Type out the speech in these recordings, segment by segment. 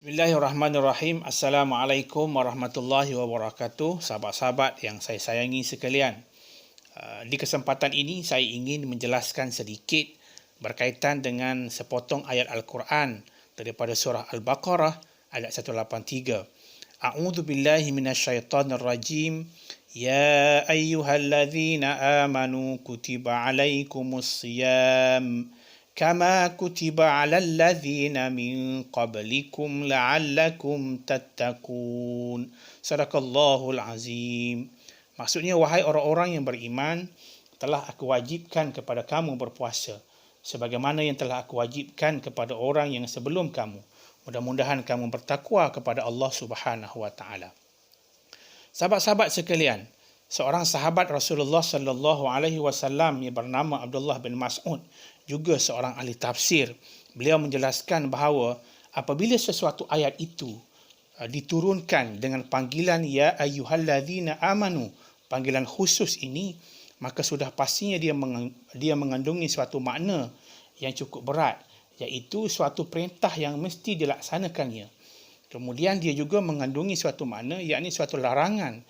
Bismillahirrahmanirrahim. Assalamualaikum warahmatullahi wabarakatuh. Sahabat-sahabat yang saya sayangi sekalian. Di kesempatan ini saya ingin menjelaskan sedikit berkaitan dengan sepotong ayat Al-Quran daripada surah Al-Baqarah ayat 183. A'udzu billahi minasyaitonir rajim. Ya ayyuhalladzina amanu kutiba alaikumus siyam kama kutiba 'alal ladzina min qablikum la'allakum tattaqun. Sadaqallahul azim. Maksudnya, wahai orang-orang yang beriman, telah aku wajibkan kepada kamu berpuasa sebagaimana yang telah aku wajibkan kepada orang yang sebelum kamu. Mudah-mudahan kamu bertakwa kepada Allah Subhanahu wa taala. Sahabat-sahabat sekalian, seorang sahabat Rasulullah sallallahu alaihi wasallam yang bernama Abdullah bin Mas'ud, juga seorang ahli tafsir, beliau menjelaskan bahawa apabila sesuatu ayat itu diturunkan dengan panggilan ya ayyuhalladzina amanu, panggilan khusus ini, maka sudah pastinya dia mengandungi suatu makna yang cukup berat, iaitu suatu perintah yang mesti dilaksanakannya. Kemudian dia juga mengandungi suatu makna, yakni suatu larangan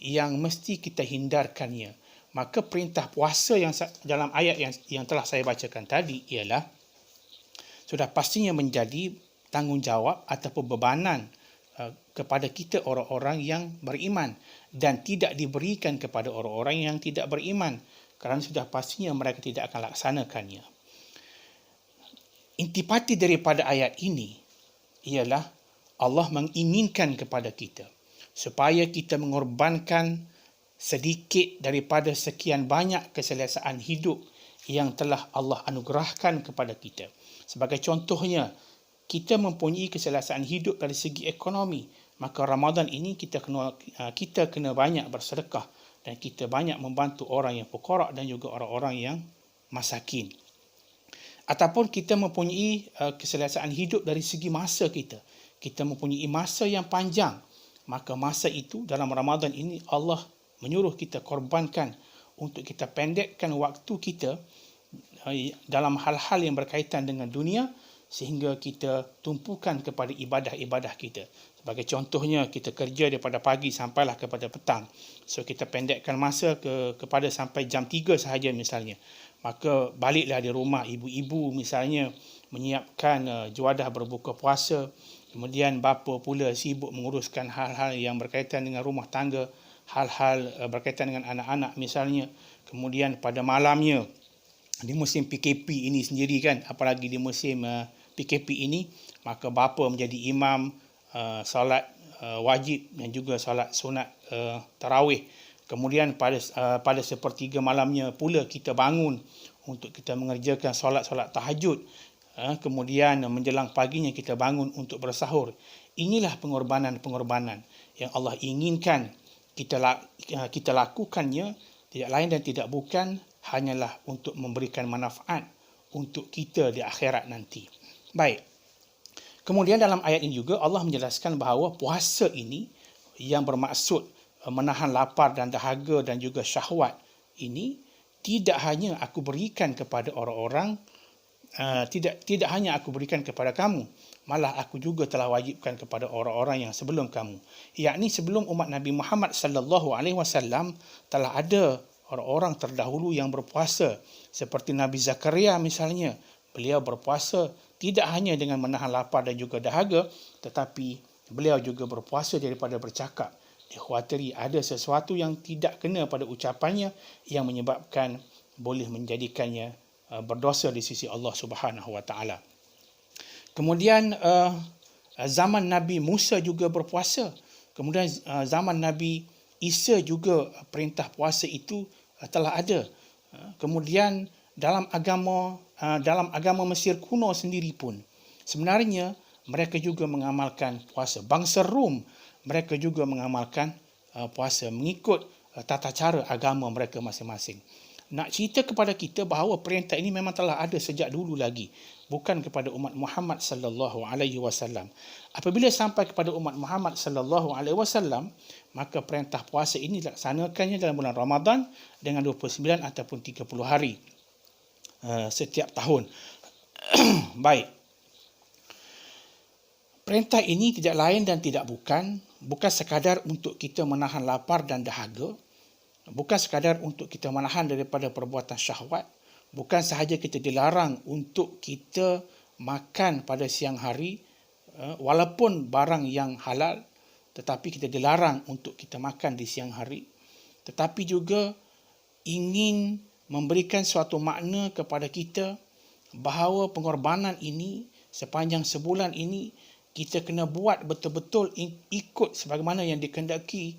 yang mesti kita hindarkannya. Maka perintah puasa yang dalam ayat yang telah saya bacakan tadi ialah sudah pastinya menjadi tanggungjawab ataupun bebanan kepada kita orang-orang yang beriman, dan tidak diberikan kepada orang-orang yang tidak beriman, kerana sudah pastinya mereka tidak akan laksanakannya. Intipati daripada ayat ini ialah Allah menginginkan kepada kita supaya kita mengorbankan sedikit daripada sekian banyak keselesaan hidup yang telah Allah anugerahkan kepada kita. Sebagai contohnya, kita mempunyai keselesaan hidup dari segi ekonomi, maka Ramadan ini kita kena banyak bersedekah dan kita banyak membantu orang yang fuqara dan juga orang-orang yang masakin. Ataupun kita mempunyai keselesaan hidup dari segi masa kita. Kita mempunyai masa yang panjang, maka masa itu dalam Ramadan ini Allah menyuruh kita korbankan untuk kita pendekkan waktu kita dalam hal-hal yang berkaitan dengan dunia, sehingga kita tumpukan kepada ibadah-ibadah kita. Sebagai contohnya, kita kerja daripada pagi sampailah kepada petang. So kita pendekkan masa kepada sampai jam 3 sahaja misalnya. Maka baliklah di rumah, ibu-ibu misalnya menyiapkan juadah berbuka puasa. Kemudian bapa pula sibuk menguruskan hal-hal yang berkaitan dengan rumah tangga, hal-hal berkaitan dengan anak-anak misalnya. Kemudian pada malamnya, di musim PKP ini sendiri kan, apalagi di musim PKP ini, maka bapa menjadi imam solat wajib dan juga solat sunat tarawih. Kemudian pada sepertiga malamnya pula kita bangun untuk kita mengerjakan solat-solat tahajud. Kemudian menjelang paginya kita bangun untuk bersahur. Inilah pengorbanan-pengorbanan yang Allah inginkan kita lakukannya, tidak lain dan tidak bukan hanyalah untuk memberikan manfaat untuk kita di akhirat nanti. Baik. Kemudian dalam ayat ini juga Allah menjelaskan bahawa puasa ini yang bermaksud menahan lapar dan dahaga dan juga syahwat ini tidak hanya aku berikan kepada orang-orang, tidak hanya aku berikan kepada kamu, malah aku juga telah wajibkan kepada orang-orang yang sebelum kamu. Yakni sebelum umat Nabi Muhammad sallallahu alaihi wasallam telah ada orang-orang terdahulu yang berpuasa, seperti Nabi Zakaria misalnya. Beliau berpuasa tidak hanya dengan menahan lapar dan juga dahaga, tetapi beliau juga berpuasa daripada bercakap. Dikhawatiri ada sesuatu yang tidak kena pada ucapannya yang menyebabkan boleh menjadikannya berdosa di sisi Allah Subhanahu wa taala. Kemudian zaman Nabi Musa juga berpuasa. Kemudian zaman Nabi Isa juga perintah puasa itu telah ada. Kemudian dalam agama Mesir kuno sendiri pun sebenarnya mereka juga mengamalkan puasa. Bangsa Rom mereka juga mengamalkan puasa mengikut tata cara agama mereka masing-masing. Nak cerita kepada kita bahawa perintah ini memang telah ada sejak dulu lagi, bukan kepada umat Muhammad sallallahu alaihi wasallam. Apabila sampai kepada umat Muhammad sallallahu alaihi wasallam, maka perintah puasa ini dilaksanakannya dalam bulan Ramadan dengan 29 ataupun 30 hari setiap tahun. Baik. Perintah ini tidak lain dan tidak bukan sekadar untuk kita menahan lapar dan dahaga, bukan sekadar untuk kita menahan daripada perbuatan syahwat, bukan sahaja kita dilarang untuk kita makan pada siang hari, walaupun barang yang halal, tetapi kita dilarang untuk kita makan di siang hari, tetapi juga ingin memberikan suatu makna kepada kita bahawa pengorbanan ini sepanjang sebulan ini kita kena buat betul-betul ikut sebagaimana yang dikehendaki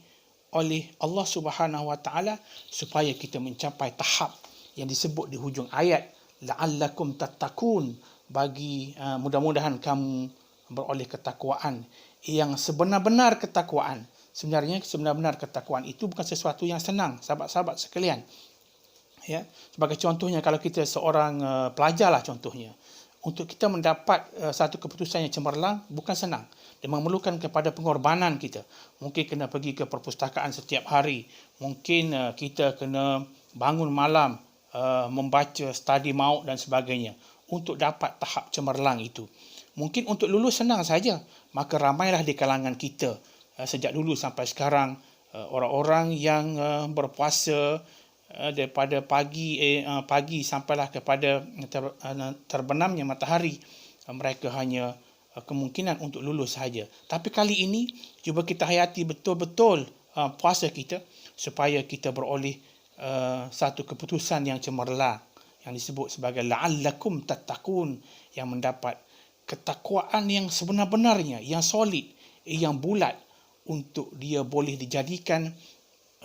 oleh Allah Subhanahu Wa Taala supaya kita mencapai tahap yang disebut di hujung ayat la'allakum tattaqun, bagi mudah-mudahan kamu beroleh ketakwaan yang sebenar-benar ketakwaan. Sebenarnya sebenar-benar ketakwaan itu bukan sesuatu yang senang, sahabat-sahabat sekalian. Ya, sebagai contohnya, kalau kita seorang pelajar lah contohnya, untuk kita mendapat satu keputusan yang cemerlang bukan senang. Dia memerlukan kepada pengorbanan kita. Mungkin kena pergi ke perpustakaan setiap hari. Mungkin kita kena bangun malam, membaca study maut dan sebagainya untuk dapat tahap cemerlang itu. Mungkin untuk lulus senang saja. Maka ramailah di kalangan kita sejak dulu sampai sekarang orang-orang yang berpuasa daripada pagi sampailah kepada terbenamnya matahari. Mereka hanya kemungkinan untuk lulus sahaja. Tapi kali ini cuba kita hayati betul-betul puasa kita supaya kita beroleh satu keputusan yang cemerlang yang disebut sebagai la'allakum tattaqun, yang mendapat ketakwaan yang sebenar-benarnya, yang solid, yang bulat, untuk dia boleh dijadikan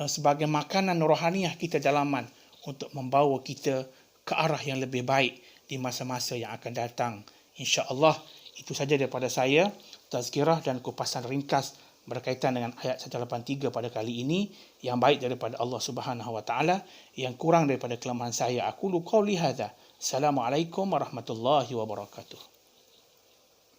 sebagai makanan rohaniah kita dalaman untuk membawa kita ke arah yang lebih baik di masa-masa yang akan datang. InsyaAllah, itu saja daripada saya, tazkirah dan kupasan ringkas berkaitan dengan ayat 183 pada kali ini. Yang baik daripada Allah Subhanahu Wa Taala, yang kurang daripada kelemahan saya. Aqulu qauli hadza. Assalamualaikum warahmatullahi wabarakatuh.